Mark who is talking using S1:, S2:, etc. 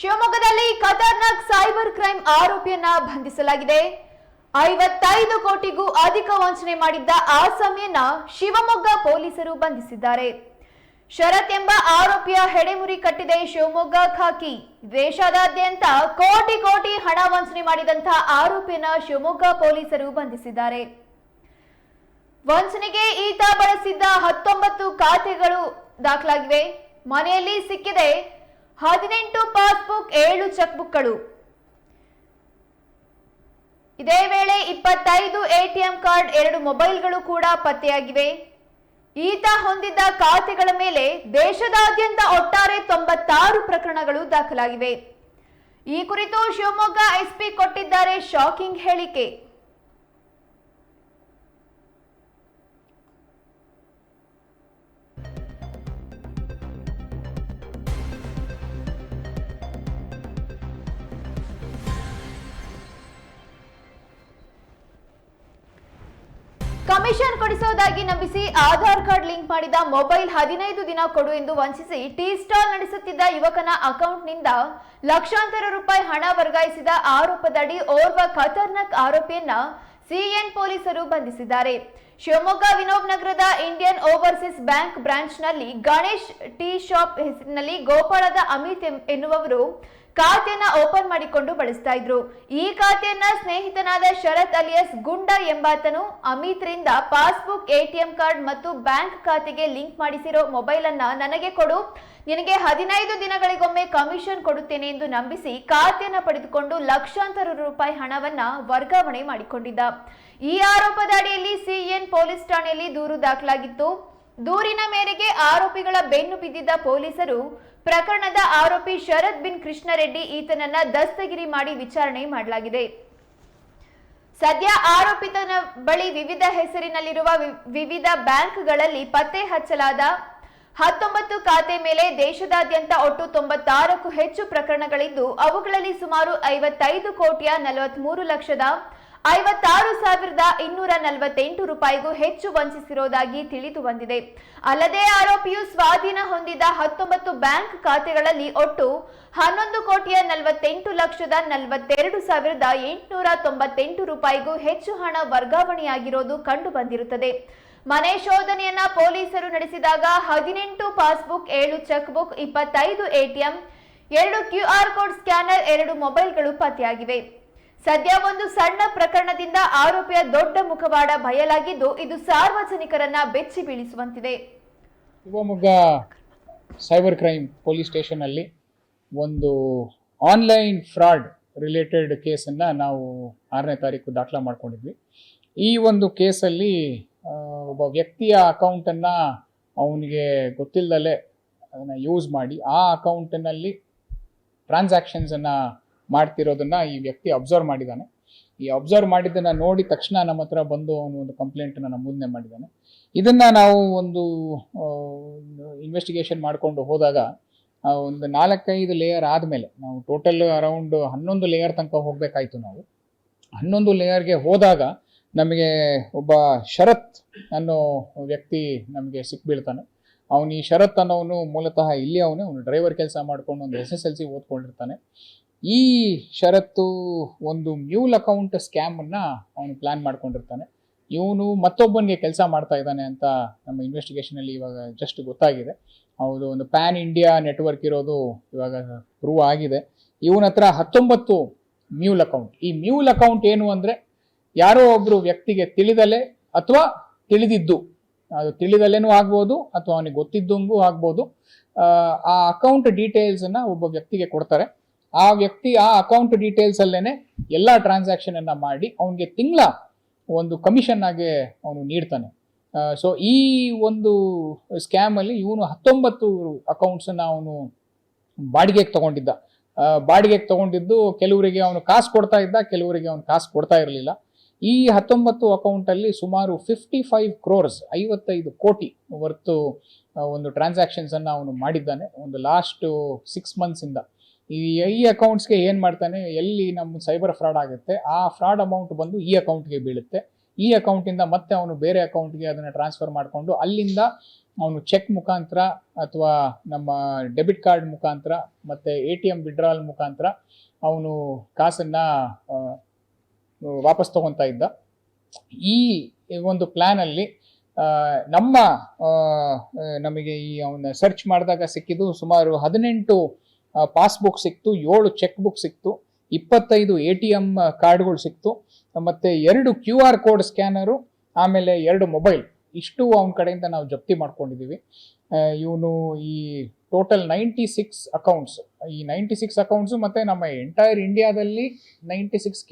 S1: ಶಿವಮೊಗ್ಗದಲ್ಲಿ ಖತರ್ನಾಕ್ cyber crime ಆರೋಪಿಯನ್ನ ಬಂಧಿಸಲಾಗಿದೆ. 55 ಕೋಟಿಗೂ ಅಧಿಕ ವಂಚನೆ ಮಾಡಿದ್ದ ಆಸಾಮಿಯನ್ನ ಶಿವಮೊಗ್ಗ ಪೊಲೀಸರು ಬಂಧಿಸಿದ್ದಾರೆ. ಶರತ್ ಎಂಬ ಆರೋಪಿಯ ಹೆಡೆಮುರಿ ಕಟ್ಟಿದೆ ಶಿವಮೊಗ್ಗ ಖಾಕಿ. ದೇಶಾದ್ಯಂತ ಕೋಟಿ ಕೋಟಿ ಹಣ ವಂಚನೆ ಮಾಡಿದಂತಹ ಆರೋಪಿಯನ್ನ ಶಿವಮೊಗ್ಗ ಪೊಲೀಸರು ಬಂಧಿಸಿದ್ದಾರೆ. ವಂಚನೆಗೆ ಈತ ಬಳಸಿದ್ದ 19 ಖಾತೆಗಳು ದಾಖಲಾಗಿವೆ. ಮನೆಯಲ್ಲಿ ಸಿಕ್ಕಿದೆ 18 ಪಾಸ್ಬುಕ್, 7 ಚೆಕ್ಬುಕ್ಗಳು. ಇದೇ ವೇಳೆ 25 ಎಟಿಎಂ ಕಾರ್ಡ್, 2 ಮೊಬೈಲ್ಗಳು ಕೂಡ ಪತ್ತೆಯಾಗಿವೆ. ಈತ ಹೊಂದಿದ್ದ ಖಾತೆಗಳ ಮೇಲೆ ದೇಶದಾದ್ಯಂತ ಒಟ್ಟಾರೆ 96 ಪ್ರಕರಣಗಳು ದಾಖಲಾಗಿವೆ. ಈ ಕುರಿತು ಶಿವಮೊಗ್ಗ ಎಸ್ಪಿ ಕೊಟ್ಟಿದ್ದಾರೆ ಶಾಕಿಂಗ್ ಹೇಳಿಕೆ. ಕಮಿಷನ್ ಕೊಡಿಸುವುದಾಗಿ ನಂಬಿಸಿ ಆಧಾರ್ ಕಾರ್ಡ್ ಲಿಂಕ್ ಮಾಡಿದ ಮೊಬೈಲ್ 15 ದಿನ ಕೊಡು ಎಂದು ವಂಚಿಸಿ ಟೀ ಸ್ಟಾಲ್ ನಡೆಸುತ್ತಿದ್ದ ಯುವಕನ ಅಕೌಂಟ್ನಿಂದ ಲಕ್ಷಾಂತರ ರೂಪಾಯಿ ಹಣ ವರ್ಗಾಯಿಸಿದ ಆರೋಪದಡಿ ಓರ್ವ ಖತರ್ನಾಕ್ ಆರೋಪಿಯನ್ನ ಸಿಎನ್ ಪೊಲೀಸರು ಬಂಧಿಸಿದ್ದಾರೆ. ಶಿವಮೊಗ್ಗ ವಿನೋಬ್ ನಗರದ ಇಂಡಿಯನ್ ಓವರ್ಸೀಸ್ ಬ್ಯಾಂಕ್ ಬ್ರಾಂಚ್ನಲ್ಲಿ ಗಣೇಶ್ ಟೀ ಶಾಪ್ ಹೆಸರಿನಲ್ಲಿ ಗೋಪಾಳದ ಅಮಿತ್ ಎನ್ನುವವರು ಖಾತೆಯನ್ನ ಓಪನ್ ಮಾಡಿಕೊಂಡು ಬಳಸ್ತಾ ಇದ್ರು. ಈ ಖಾತೆಯನ್ನ ಸ್ನೇಹಿತನಾದ ಶರತ್ ಅಲಿಯಸ್ ಗುಂಡ ಎಂಬಾತನು ಅಮಿತ್ರಿಂದ ಪಾಸ್ಬುಕ್, ಎಟಿಎಂ ಕಾರ್ಡ್ ಮತ್ತು ಬ್ಯಾಂಕ್ ಖಾತೆಗೆ ಲಿಂಕ್ ಮಾಡಿಸಿರೋ ಮೊಬೈಲ್ ಅನ್ನ ನನಗೆ ಕೊಡು, ನಿನಗೆ 15 ದಿನಗಳಿಗೊಮ್ಮೆ ಕಮಿಷನ್ ಕೊಡುತ್ತೇನೆ ಎಂದು ನಂಬಿಸಿ ಖಾತೆಯನ್ನ ಪಡೆದುಕೊಂಡು ಲಕ್ಷಾಂತರ ರೂಪಾಯಿ ಹಣವನ್ನ ವರ್ಗಾವಣೆ ಮಾಡಿಕೊಂಡಿದ್ದ. ಈ ಆರೋಪದ ಅಡಿಯಲ್ಲಿ ಸಿಎನ್ ಪೊಲೀಸ್ ಠಾಣೆಯಲ್ಲಿ ದೂರು ದಾಖಲಾಗಿತ್ತು. ದೂರಿನ ಮೇರೆಗೆ ಆರೋಪಿಗಳ ಬೆನ್ನು ಬಿದ್ದಿದ್ದ ಪೊಲೀಸರು ಪ್ರಕರಣದ ಆರೋಪಿ ಶರತ್ ಬಿನ್ ಕೃಷ್ಣರೆಡ್ಡಿ ಈತನನ್ನ ದಸ್ತಗಿರಿ ಮಾಡಿ ವಿಚಾರಣೆ ಮಾಡಲಾಗಿದೆ. ಸದ್ಯ ಆರೋಪಿತನ ಬಳಿ ವಿವಿಧ ಹೆಸರಿನಲ್ಲಿರುವ ವಿವಿಧ ಬ್ಯಾಂಕ್ಗಳಲ್ಲಿ ಪತ್ತೆ ಹಚ್ಚಲಾದ 19 ಖಾತೆ ಮೇಲೆ ದೇಶದಾದ್ಯಂತ ಒಟ್ಟು 96ಕ್ಕೂ ಹೆಚ್ಚು ಪ್ರಕರಣಗಳಿದ್ದು, ಅವುಗಳಲ್ಲಿ ಸುಮಾರು 55 ಕೋಟಿಯ 43 ಲಕ್ಷದ 56,248 ರೂಪಾಯಿಗೂ ಹೆಚ್ಚು ವಂಚಿಸಿರುವುದಾಗಿ ತಿಳಿದು ಬಂದಿದೆ. ಅಲ್ಲದೆ ಆರೋಪಿಯು ಸ್ವಾಧೀನ ಹೊಂದಿದ 19 ಬ್ಯಾಂಕ್ ಖಾತೆಗಳಲ್ಲಿ ಒಟ್ಟು 11 ಕೋಟಿಯ 48 ಲಕ್ಷದ 42,898 ರೂಪಾಯಿಗೂ ಹೆಚ್ಚು ಹಣ ವರ್ಗಾವಣೆಯಾಗಿರುವುದು ಕಂಡು ಬಂದಿರುತ್ತದೆ. ಮನೆ ಶೋಧನೆಯನ್ನ ಪೊಲೀಸರು ನಡೆಸಿದಾಗ 18 passbook, 7 cheque book, 25 ATM, 2 QR code scanner, 2 ಮೊಬೈಲ್ಗಳು ಪತ್ತೆಯಾಗಿವೆ. ಸದ್ಯ ಒಂದು ಸಣ್ಣ ಪ್ರಕರಣದಿಂದ ಆರೋಪಿಯ ದೊಡ್ಡ ಮುಖವಾಡ ಬಯಲಾಗಿದ್ದು, ಇದು ಸಾರ್ವಜನಿಕರನ್ನ ಬೆಚ್ಚಿ ಬೀಳಿಸುವಂತಿದೆ.
S2: Shivamogga cyber crime police station ಅಲ್ಲಿ ಒಂದು ಆನ್ಲೈನ್ ಫ್ರಾಡ್ ರಿಲೇಟೆಡ್ ಕೇಸನ್ನು ನಾವು 6ನೇ ತಾರೀಕು ದಾಖಲ ಮಾಡ್ಕೊಂಡಿದ್ವಿ. ಈ ಒಂದು ಕೇಸಲ್ಲಿ ಒಬ್ಬ ವ್ಯಕ್ತಿಯ ಅಕೌಂಟನ್ನು ಅವನಿಗೆ ಗೊತ್ತಿಲ್ಲದಲೇ ಅದನ್ನು ಯೂಸ್ ಮಾಡಿ ಆ ಅಕೌಂಟಿನಲ್ಲಿ ಟ್ರಾನ್ಸಾಕ್ಷನ್ಸನ್ನು ಮಾಡ್ತಿರೋದನ್ನ ಈ ವ್ಯಕ್ತಿ ಅಬ್ಸರ್ವ್ ಮಾಡಿದ್ದಾನೆ. ಈ ಅಬ್ಸರ್ವ್ ಮಾಡಿದ್ದನ್ನು ನೋಡಿ ತಕ್ಷಣ ನಮ್ಮ ಹತ್ರ ಬಂದು ಅವನು ಒಂದು ಕಂಪ್ಲೇಂಟನ್ನು ನಮ್ಮ ಮುಂದೆ ಮಾಡಿದ್ದಾನೆ. ಇದನ್ನು ನಾವು ಒಂದು ಇನ್ವೆಸ್ಟಿಗೇಷನ್ ಮಾಡಿಕೊಂಡು ಹೋದಾಗ ಒಂದು 4-5 ಲೇಯರ್ ಆದಮೇಲೆ ನಾವು ಟೋಟಲ್ ಅರೌಂಡ್ 11 ಲೇಯರ್ ತನಕ ಹೋಗಬೇಕಾಯಿತು. ನಾವು 11 ಲೇಯರ್ಗೆ ಹೋದಾಗ ನಮಗೆ ಒಬ್ಬ ಶರತ್ ಅನ್ನೋ ವ್ಯಕ್ತಿ ನಮಗೆ ಸಿಕ್ಬೀಳ್ತಾನೆ. ಅವನು ಈ ಶರತ್ ಅನ್ನೋನು ಮೂಲತಃ ಇಲ್ಲಿ ಅವನು ಡ್ರೈವರ್ ಕೆಲಸ ಮಾಡ್ಕೊಂಡು ಒಂದು SSLC ಓದ್ಕೊಂಡಿರ್ತಾನೆ. ಈ ಶರತ್ತು ಒಂದು ಮ್ಯೂಲ್ ಅಕೌಂಟ್ ಸ್ಕ್ಯಾಮನ್ನು ಅವನು ಪ್ಲ್ಯಾನ್ ಮಾಡ್ಕೊಂಡಿರ್ತಾನೆ. ಇವನು ಮತ್ತೊಬ್ಬನಿಗೆ ಕೆಲಸ ಮಾಡ್ತಾ ಇದ್ದಾನೆ ಅಂತ ನಮ್ಮ ಇನ್ವೆಸ್ಟಿಗೇಷನಲ್ಲಿ ಇವಾಗ ಜಸ್ಟ್ ಗೊತ್ತಾಗಿದೆ. ಹೌದು, ಒಂದು ಪ್ಯಾನ್ ಇಂಡಿಯಾ ನೆಟ್ವರ್ಕ್ ಇರೋದು ಇವಾಗ ಪ್ರೂವ್ ಆಗಿದೆ. ಇವನ ಹತ್ರ 19 ಮ್ಯೂಲ್ ಅಕೌಂಟ್. ಈ ಮ್ಯೂಲ್ ಅಕೌಂಟ್ ಏನು ಅಂದರೆ, ಯಾರೋ ಒಬ್ಬರು ವ್ಯಕ್ತಿಗೆ ತಿಳಿದಲೆ ಅಥವಾ ತಿಳಿದಿದ್ದು, ಅದು ತಿಳಿದಲೇನೂ ಆಗ್ಬೋದು ಅಥವಾ ಅವನಿಗೆ ಗೊತ್ತಿದ್ದಂಗೂ ಆಗ್ಬೋದು, ಆ ಅಕೌಂಟ್ ಡೀಟೇಲ್ಸನ್ನು ಒಬ್ಬ ವ್ಯಕ್ತಿಗೆ ಕೊಡ್ತಾರೆ. ಆ ವ್ಯಕ್ತಿ ಆ ಅಕೌಂಟ್ ಡೀಟೇಲ್ಸ್ ಅಲ್ಲೇನೆ ಎಲ್ಲ ಟ್ರಾನ್ಸಾಕ್ಷನ್ ಅನ್ನ ಮಾಡಿ ಅವನಿಗೆ ತಿಂಗಳ ಒಂದು ಕಮಿಷನ್ ಆಗಿ ಅವನು ನೀಡ್ತಾನೆ. ಸೊ ಈ ಒಂದು ಸ್ಕ್ಯಾಮ್ ಅಲ್ಲಿ ಇವನು 19 ಅಕೌಂಟ್ಸನ್ನ ಅವನು ಬಾಡಿಗೆಗೆ ತಗೊಂಡಿದ್ದ. ಬಾಡಿಗೆಗೆ ತಗೊಂಡಿದ್ದು ಕೆಲವರಿಗೆ ಅವನು ಕಾಸು ಕೊಡ್ತಾ ಇದ್ದ, ಕೆಲವರಿಗೆ ಅವನು ಕಾಸು ಕೊಡ್ತಾ ಇರಲಿಲ್ಲ. ಈ 19 ಅಕೌಂಟಲ್ಲಿ ಸುಮಾರು 55 crores 55 ಕೋಟಿ ವರ್ತು ಒಂದು ಟ್ರಾನ್ಸಾಕ್ಷನ್ಸನ್ನು ಅವನು ಮಾಡಿದ್ದಾನೆ ಒಂದು ಲಾಸ್ಟ್ 6 months-ಇಂದ. ಈ ಅಕೌಂಟ್ಸ್ಗೆ ಏನು ಮಾಡ್ತಾನೆ, ಎಲ್ಲಿ ನಮ್ಮ ಸೈಬರ್ ಫ್ರಾಡ್ ಆಗುತ್ತೆ ಆ ಫ್ರಾಡ್ ಅಮೌಂಟ್ ಬಂದು ಈ ಅಕೌಂಟ್ಗೆ ಬೀಳುತ್ತೆ. ಈ ಅಕೌಂಟಿಂದ ಮತ್ತೆ ಅವನು ಬೇರೆ ಅಕೌಂಟ್ಗೆ ಅದನ್ನು ಟ್ರಾನ್ಸ್ಫರ್ ಮಾಡಿಕೊಂಡು ಅಲ್ಲಿಂದ ಅವನು ಚೆಕ್ ಮುಖಾಂತರ ಅಥವಾ ನಮ್ಮ ಡೆಬಿಟ್ ಕಾರ್ಡ್ ಮುಖಾಂತರ ಮತ್ತು ATM ವಿಡ್ರಾಲ್ ಮುಖಾಂತರ ಅವನು ಕಾಸನ್ನು ವಾಪಸ್ ತಗೊತಾ ಇದ್ದ. ಈ ಒಂದು ಪ್ಲ್ಯಾನಲ್ಲಿ ನಮಗೆ ಈ ಅವನ್ನ ಸರ್ಚ್ ಮಾಡಿದಾಗ ಸಿಕ್ಕಿದ್ದು ಸುಮಾರು 18 ಪಾಸ್ಬುಕ್ ಸಿಕ್ತು, 7 ಚೆಕ್ ಬುಕ್ ಸಿಕ್ತು, 25 ATM ಕಾರ್ಡ್ಗಳು ಸಿಕ್ತು, ಮತ್ತೆ 2 QR ಕೋಡ್ ಸ್ಕ್ಯಾನರು, ಆಮೇಲೆ 2 ಮೊಬೈಲ್. ಇಷ್ಟು ಅವನ ಕಡೆಯಿಂದ ನಾವು ಜಪ್ತಿ ಮಾಡ್ಕೊಂಡಿದ್ದೀವಿ. ಇವನು ಈ ಟೋಟಲ್ 96 ಅಕೌಂಟ್ಸ್, ಈ 96 ಅಕೌಂಟ್ಸು ಮತ್ತು ನಮ್ಮ ಎಂಟೈರ್ ಇಂಡಿಯಾದಲ್ಲಿ 96